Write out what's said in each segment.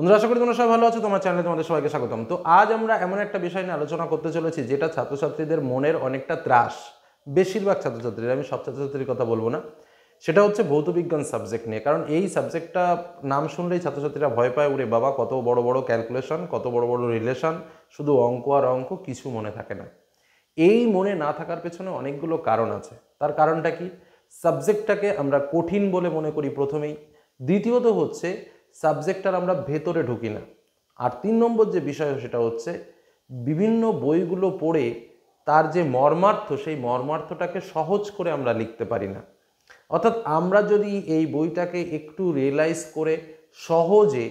বন্ধুরা, আশা করি তোমরা সবাই ভালো আছো। তোমার চ্যানেলে তোমাদের সবাইকে স্বাগতম। তো আজ আমরা এমন একটা বিষয় নিয়ে আলোচনা করতে চলেছি যেটা ছাত্রছাত্রীদের মনের অনেকটা ত্রাস, বেশিরভাগ ছাত্রছাত্রীরা, আমি সব ছাত্রছাত্রীর কথা বলবো না। সেটা হচ্ছে ভৌতবিজ্ঞান সাবজেক্ট নিয়ে। কারণ এই সাবজেক্টটা নাম শুনলেই ছাত্রছাত্রীরা ভয় পায়, ওরে বাবা কত বড় বড় ক্যালকুলেশন, কত বড় বড় রিলেশন, শুধু অঙ্ক আর অঙ্ক, কিছু মনে থাকে না। এই মনে না থাকার পেছনে অনেকগুলো কারণ আছে। তার কারণটা কি? সাবজেক্টটাকে আমরা কঠিন বলে মনে করি প্রথমেই। দ্বিতীয়ত হচ্ছে সাবজেক্টটার আমরা ভেতরে ঢুকি না। আর 3 নম্বর যে বিষয় সেটা হচ্ছে বিভিন্ন বইগুলো পড়ে তার যে মর্মার্থ, সেই মর্মার্থটাকে সহজ করে আমরা লিখতে পারি না। অর্থাৎ আমরা যদি এই বইটাকে একটু রিয়েলাইজ করে সহজে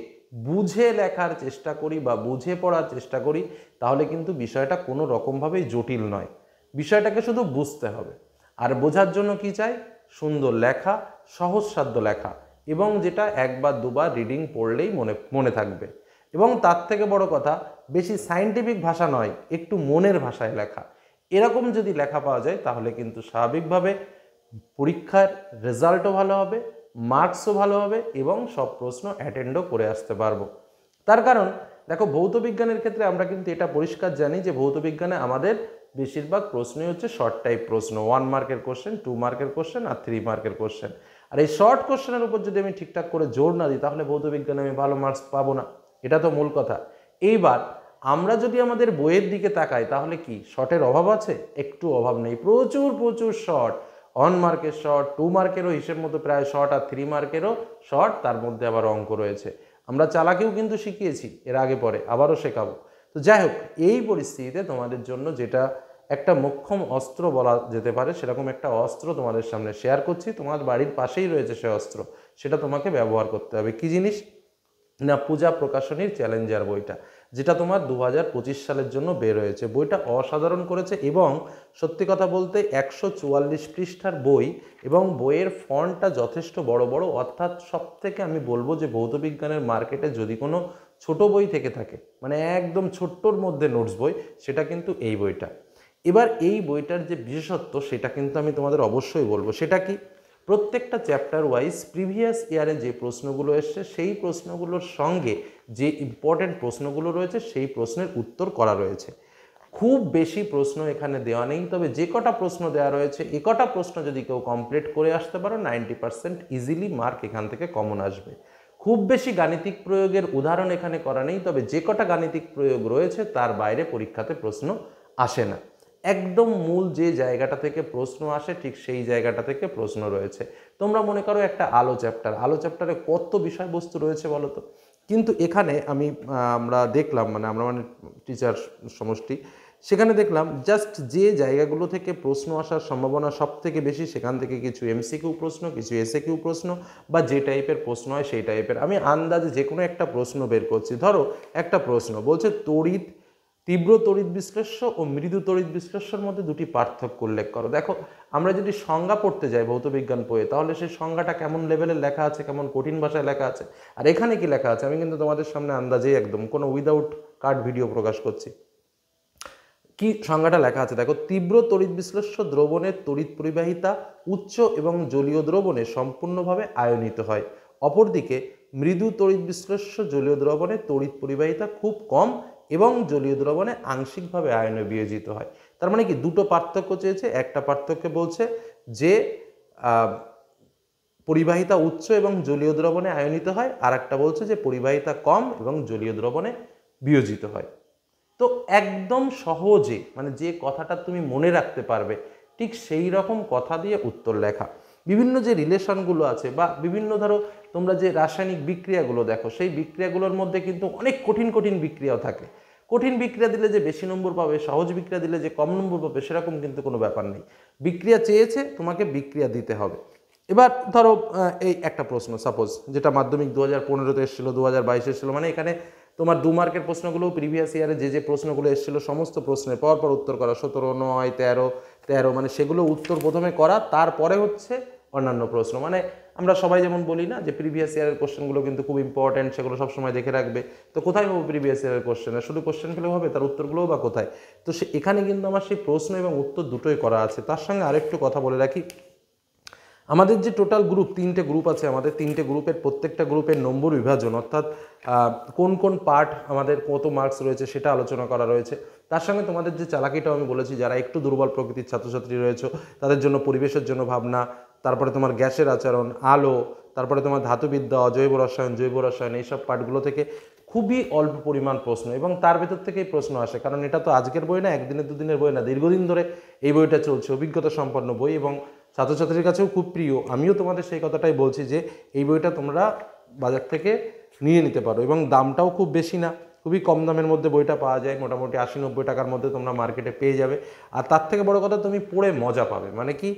বুঝে লেখার চেষ্টা করি বা বুঝে পড়ার চেষ্টা করি, তাহলে কিন্তু বিষয়টা কোনো রকমভাবেই জটিল নয়। বিষয়টাকে শুধু বুঝতে হবে। আর বোঝার জন্য কি চাই? সুন্দর লেখা, সহজসাধ্য লেখা, এবং যেটা একবার দুবার রিডিং পড়লেই মনে থাকবে। এবং তার থেকে বড় কথা, বেশি সায়েন্টিফিক ভাষা নয়, একটু মনের ভাষায় লেখা। এরকম যদি লেখা পাওয়া যায় তাহলে কিন্তু স্বাভাবিকভাবে পরীক্ষার রেজাল্টও ভালো হবে, মার্কসও ভালো হবে, এবং সব প্রশ্ন অ্যাটেন্ডও করে আসতে পারবো। তার কারণ দেখো, ভৌতবিজ্ঞানের ক্ষেত্রে আমরা কিন্তু এটা পরিষ্কার জানি যে ভৌতবিজ্ঞানে আমাদের বেশিরভাগ প্রশ্নই হচ্ছে শর্ট টাইপ প্রশ্ন। 1 মার্কের কোশ্চেন, 2 মার্কের কোশ্চেন আর 3 মার্কের কোশ্চেন। আর এই শর্ট কোশ্চেনের উপর যদি আমি ঠিকঠাক করে জোর না দিই তাহলে ভৌতবিজ্ঞানে আমি ভালো মার্কস পাবো না। এটা তো মূল কথা। এইবার আমরা যদি আমাদের বইয়ের দিকে তাকাই তাহলে কি শর্টের অভাব আছে? একটু অভাব নেই, প্রচুর প্রচুর শর্ট। 1 মার্কের শর্ট, 2 মার্কেরও হিসেব মতো প্রায় শর্ট, আর 3 মার্কেরও শর্ট, তার মধ্যে আবার অঙ্ক রয়েছে। আমরা চালাকিও কিন্তু শিখিয়েছি এর আগে পরে, আবারও শেখাবো। তো যাই হোক, এই পরিস্থিতিতে তোমাদের জন্য যেটা একটা মোক্ষম অস্ত্র বলা যেতে পারে, সেরকম একটা অস্ত্র তোমাদের সামনে শেয়ার করছি। তোমার বাড়ির পাশেই রয়েছে সে অস্ত্র, সেটা তোমাকে ব্যবহার করতে হবে। কি জিনিস না? পূজা প্রকাশনীর চ্যালেঞ্জার বইটা, যেটা তোমার 2025 সালের জন্য বের হয়েছে। বইটা অসাধারণ করেছে, এবং সত্যি কথা বলতে 144 পৃষ্ঠার বই, এবং বইয়ের ফন্টটা যথেষ্ট বড় বড়। অর্থাৎ সব থেকে আমি বলবো যে ভৌতবিজ্ঞানের মার্কেটে যদি কোনো ছোট বই থেকে থাকে, মানে একদম ছোট্টর মধ্যে নোটস বই, সেটা কিন্তু এই বইটা। এবার এই বইটার যে বিশেষত্ব সেটা কিন্তু আমি তোমাদের অবশ্যই বলবো। সেটা কি? প্রত্যেকটা চ্যাপ্টার ওয়াইজ প্রিভিয়াস ইয়ারে যে প্রশ্নগুলো এসছে সেই প্রশ্নগুলোর সঙ্গে যে ইম্পর্টেন্ট প্রশ্নগুলো রয়েছে সেই প্রশ্নের উত্তর করা রয়েছে। খুব বেশি প্রশ্ন এখানে দেওয়া নেই, তবে যে কটা প্রশ্ন দেওয়া রয়েছে, এ কটা প্রশ্ন যদি কেউ কমপ্লিট করে আসতে পারো, 90% ইজিলি মার্ক এখান থেকে কমন আসবে। খুব বেশি গাণিতিক প্রয়োগের উদাহরণ এখানে করা নেই, তবে যে কটা গাণিতিক প্রয়োগ রয়েছে তার বাইরে পরীক্ষাতে প্রশ্ন আসে না। একদম মূল যে জায়গাটা থেকে প্রশ্ন আসে, ঠিক সেই জায়গাটা থেকে প্রশ্ন রয়েছে। তোমরা মনে করো একটা আলো চ্যাপ্টারে কত বিষয়বস্তু রয়েছে বলো তো। কিন্তু এখানে আমরা দেখলাম, আমরা টিচার সমষ্টি, সেখানে দেখলাম জাস্ট যে জায়গাগুলো থেকে প্রশ্ন আসার সম্ভাবনা সব থেকে বেশি, সেখান থেকে কিছু এমসিকিউ প্রশ্ন, কিছু এসএকিউ প্রশ্ন, বা যে টাইপের প্রশ্ন হয় সেই টাইপের। আমি আন্দাজে যে কোনো একটা প্রশ্ন বের করছি। ধরো একটা প্রশ্ন বলছে তীব্র তড়িৎ বিশ্লেষ্য ও মৃদু তড়িৎ বিশ্লেষ্যের মধ্যে দুটি পার্থক্য উল্লেখ করো। দেখো, আমরা যদি সংজ্ঞা পড়তে যাই ভৌতবিজ্ঞান বইয়ে, তাহলে সেই সংজ্ঞাটা কেমন লেভেলের লেখা আছে, কেমন কঠিন ভাষায় লেখা আছে। আর এখানে কি লেখা আছে আমি কিন্তু তোমাদের সামনে আন্দাজেই একদম কোনো উইদাউট কাট ভিডিও প্রকাশ করছি। কি সংজ্ঞাটা লেখা আছে দেখো: তীব্র তড়িৎ বিশ্লেষ্য দ্রবণের তড়িৎ পরিবাহিতা উচ্চ এবং জলীয় দ্রবণে সম্পূর্ণভাবে আয়নিত হয়। অপরদিকে মৃদু তড়িৎ বিশ্লেষ্য জলীয় দ্রবণে তড়িৎ পরিবাহিতা খুব কম এবং জলীয় দ্রবণে আংশিকভাবে আয়নে বিয়োজিত হয়। তার মানে কি, দুটো পার্থক্য চেয়েছে। একটা পার্থক্য বলছে যে পরিবাহিতা উচ্চ এবং জলীয় দ্রবণে আয়নিত হয়, আর একটা বলছে যে পরিবাহিতা কম এবং জলীয় দ্রবণে বিয়োজিত হয়। তো একদম সহজে, যে কথাটা তুমি মনে রাখতে পারবে, ঠিক সেই রকম কথা দিয়ে উত্তর লেখা। বিভিন্ন যে রিলেশনগুলো আছে, বা বিভিন্ন ধরো তোমরা যে রাসায়নিক বিক্রিয়াগুলো দেখো, সেই বিক্রিয়াগুলোর মধ্যে কিন্তু অনেক কঠিন কঠিন বিক্রিয়াও থাকে। কঠিন বিক্রিয়া দিলে যে বেশি নম্বর পাবে, সহজ বিক্রিয়া দিলে যে কম নম্বর পাবে, সেরকম কিন্তু কোনো ব্যাপার নেই। বিক্রিয়া চেয়েছে, তোমাকে বিক্রিয়া দিতে হবে। এবার ধরো এই একটা প্রশ্ন সাপোজ, যেটা মাধ্যমিক 2015-তে এসেছিলো, 2022 এসেছিলো, এখানে তোমার 2 মার্কের প্রশ্নগুলো প্রিভিয়াস ইয়ারে যে প্রশ্নগুলো এসেছিলো সমস্ত প্রশ্নের পরপর উত্তর করা, 17, 9, 13, সেগুলো উত্তর প্রথমে করা, তারপরে হচ্ছে অন্যান্য প্রশ্ন। আমরা সবাই যেমন বলি না যে প্রিভিয়াস ইয়ারের কোশ্চেনগুলো কিন্তু খুব ইম্পর্টেন্ট, সেগুলো সবসময় দেখে রাখবে। তো কোথায় পাবো প্রিভিয়াস ইয়ারের কোশ্চেন? শুধু কোশ্চেন পেলেও হবে, তার উত্তরগুলোও বা কোথায়? তো এখানে কিন্তু আমার সেই প্রশ্ন এবং উত্তর দুটোই করা আছে। তার সঙ্গে আরেকটু কথা বলে রাখি, আমাদের যে টোটাল গ্রুপ, 3টে গ্রুপ আছে আমাদের, 3টে গ্রুপের প্রত্যেকটা গ্রুপের নম্বর বিভাজন, অর্থাৎ কোন কোন পার্ট আমাদের কত মার্কস রয়েছে সেটা আলোচনা করা রয়েছে। তার সঙ্গে তোমাদের যে চালাকিটাও আমি বলেছি, যারা একটু দুর্বল প্রকৃতির ছাত্রছাত্রী রয়েছে তাদের জন্য পরিবেশের জন্য ভাবনা, তারপরে তোমার গ্যাসের আচরণ, আলো, তারপরে তোমার ধাতুবিদ্যা, জৈব রসায়ন এইসব পার্টগুলো থেকে খুবই অল্প পরিমাণ প্রশ্ন, এবং তার ভেতর থেকেই প্রশ্ন আসে, কারণ এটা তো আজকের বই না, একদিনের দুদিনের বই না, দীর্ঘদিন ধরে এই বইটা চলছে, অভিজ্ঞতা সম্পন্ন বই এবং ছাত্রছাত্রীর কাছেও খুব প্রিয়। আমিও তোমাদের সেই কথাটাই বলছি যে এই বইটা তোমরা বাজার থেকে নিয়ে নিতে পারো, এবং দামটাও খুব বেশি না, খুবই কম দামের মধ্যে বইটা পাওয়া যায়, মোটামুটি 80-90 টাকার মধ্যে তোমরা মার্কেটে পেয়ে যাবে। আর তার থেকে বড় কথা, তুমি পড়ে মজা পাবে, মানে কি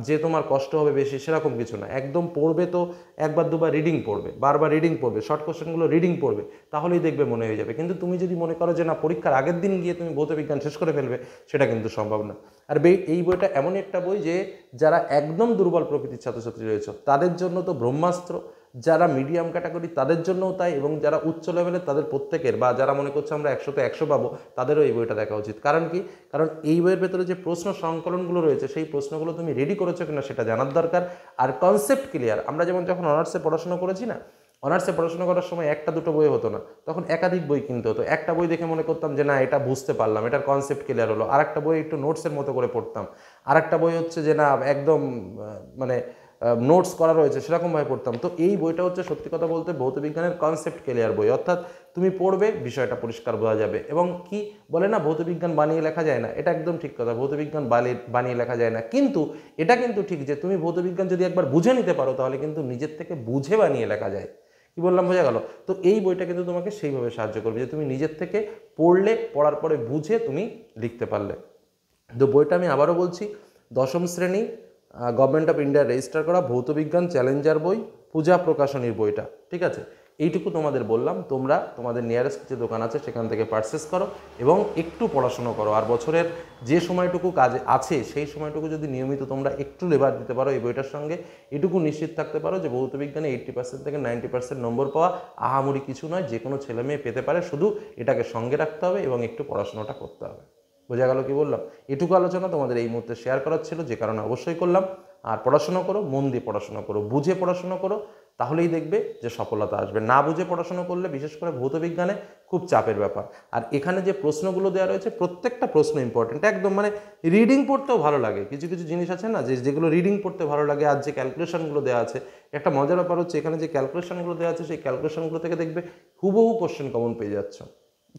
যে তোমার কষ্ট হবে বেশি সেরকম কিছু না, একদম পড়বে তো একবার দুবার রিডিং পড়বে, বারবার রিডিং পড়বে, শর্ট কোশ্চেনগুলো রিডিং পড়বে, তাহলেই দেখবে মনে হয়ে যাবে। কিন্তু তুমি যদি মনে করো যে না, পরীক্ষার আগের দিন গিয়ে তুমি ভৌতবিজ্ঞান শেষ করে ফেলবে, সেটা কিন্তু সম্ভব না। আর এই বইটা এমনই একটা বই যে যারা একদম দুর্বল প্রকৃতির ছাত্রছাত্রী রয়েছে তাদের জন্য তো ব্রহ্মাস্ত্র, যারা মিডিয়াম ক্যাটাগরি তাদের জন্যও তাই, এবং যারা উচ্চ লেভেলের তাদের প্রত্যেকের, বা যারা মনে করছে আমরা 100-তে 100 পাবো, তাদেরও এই বইটা দেখা উচিত। কারণ কি? কারণ এই বইয়ের ভেতরে যে প্রশ্ন সংকলনগুলো রয়েছে সেই প্রশ্নগুলো তুমি রেডি করেছো কিনা সেটা জানার দরকার। আর কনসেপ্ট ক্লিয়ার, আমরা যেমন যখন অনার্সে পড়াশোনা করেছি না, অনার্সে পড়াশোনা করার সময় একটা দুটো বই হতো না, তখন একাধিক বই কিনতে হতো। একটা বই দেখে মনে করতাম যে না এটা বুঝতে পারলাম, এটার কনসেপ্ট ক্লিয়ার হলো, আর একটা বই একটু নোটসের মতো করে পড়তাম, আর একটা বই হচ্ছে যে না একদম মানে নোটস করা রয়েছে সেরকমভাবে পড়তাম। তো এই বইটা হচ্ছে সত্যি কথা বলতে ভৌতবিজ্ঞানের কনসেপ্ট ক্লিয়ার বই, অর্থাৎ তুমি পড়বে বিষয়টা পরিষ্কার বোঝা যাবে। এবং কি বলে না, ভৌতবিজ্ঞান বানিয়ে লেখা যায় না, এটা একদম ঠিক কথা, ভৌতবিজ্ঞান বানিয়ে লেখা যায় না, কিন্তু এটা কিন্তু ঠিক যে তুমি ভৌতবিজ্ঞান যদি একবার বুঝে নিতে পারো তাহলে কিন্তু নিজের থেকে বুঝে বানিয়ে লেখা যায়। কি বললাম, বোঝা গেল? তো এই বইটা কিন্তু তোমাকে সেইভাবে সাহায্য করবে যে তুমি নিজের থেকে পড়লে, পড়ার পরে বুঝে তুমি লিখতে পারলে। তো বইটা আমি আবারও বলছি, 10ম শ্রেণী গভর্নমেন্ট অফ ইন্ডিয়া রেজিস্টার করা ভৌতবিজ্ঞান চ্যালেঞ্জার বই, পূজা প্রকাশনীর বইটা, ঠিক আছে? এইটুকু তোমাদের বললাম, তোমরা তোমাদের নিয়ারেস্ট যে দোকান আছে সেখান থেকে পারচেস করো এবং একটু পড়াশোনা করো। আর বছরের যে সময়টুকু কাজে আছে সেই সময়টুকু যদি নিয়মিত তোমরা একটু লেবার দিতে পারো এই বইটার সঙ্গে, এটুকু নিশ্চিত থাকতে পারো যে ভৌতবিজ্ঞানে 80% থেকে 90% নম্বর পাওয়া আহামরি কিছু নয়, যে কোনো ছেলে মেয়ে পেতে পারে, শুধু এটাকে সঙ্গে রাখতে হবে এবং একটু পড়াশোনাটা করতে হবে। বোঝা গেল কি বললাম? এটুকু আলোচনা তোমাদের এই মুহূর্তে শেয়ার করার ছিল, যে কারণে অবশ্যই করলাম। আর পড়াশোনা করো, মন দিয়ে পড়াশোনা করো, বুঝে পড়াশোনা করো, তাহলেই দেখবে যে সফলতা আসবে। না বুঝে পড়াশোনা করলে, বিশেষ করে ভৌতবিজ্ঞানে, খুব চাপের ব্যাপার। আর এখানে যে প্রশ্নগুলো দেওয়া রয়েছে প্রত্যেকটা প্রশ্ন ইম্পর্টেন্ট একদম, মানে রিডিং পড়তেও ভালো লাগে। কিছু কিছু জিনিস আছে না যেগুলো রিডিং পড়তে ভালো লাগে। আর যে ক্যালকুলেশনগুলো দেওয়া আছে, একটা মজার ব্যাপার হচ্ছে এখানে যে ক্যালকুলেশনগুলো দেওয়া আছে সেই ক্যালকুলেশনগুলো থেকে দেখবে হুবহু কোশ্চেন কমন পেয়ে যাচ্ছ।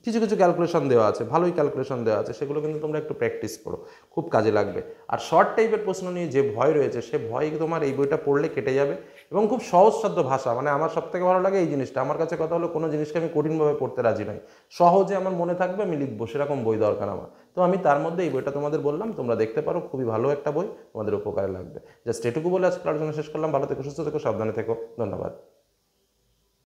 কিছু কিছু ক্যালকুলেশন দেওয়া আছে, ভালোই ক্যালকুলেশন দেওয়া আছে, সেগুলো কিন্তু তোমরা একটু প্র্যাকটিস করো, খুব কাজে লাগবে। আর শর্ট টাইপের প্রশ্ন নিয়ে যে ভয় রয়েছে সে ভয় তোমার এই বইটা পড়লে কেটে যাবে, এবং খুব সহজসাধ্য ভাষা। মানে আমার সবথেকে ভালো লাগে এই জিনিসটা, আমার কাছে কথা হলো কোনো জিনিসকে আমি কঠিনভাবে পড়তে রাজি নই, সহজে আমার মনে থাকবে আমি লিখবো, সেরকম বই দরকার আমার। তো আমি তার মধ্যে এই বইটা তোমাদের বললাম, তোমরা দেখতে পারো, খুবই ভালো একটা বই, তোমাদের উপকারে লাগবে। জাস্ট এটুকু বলে আজকে আলোচনা শেষ করলাম। ভালো থেকো, সুস্থ থেকো, সাবধানে থেকো, ধন্যবাদ।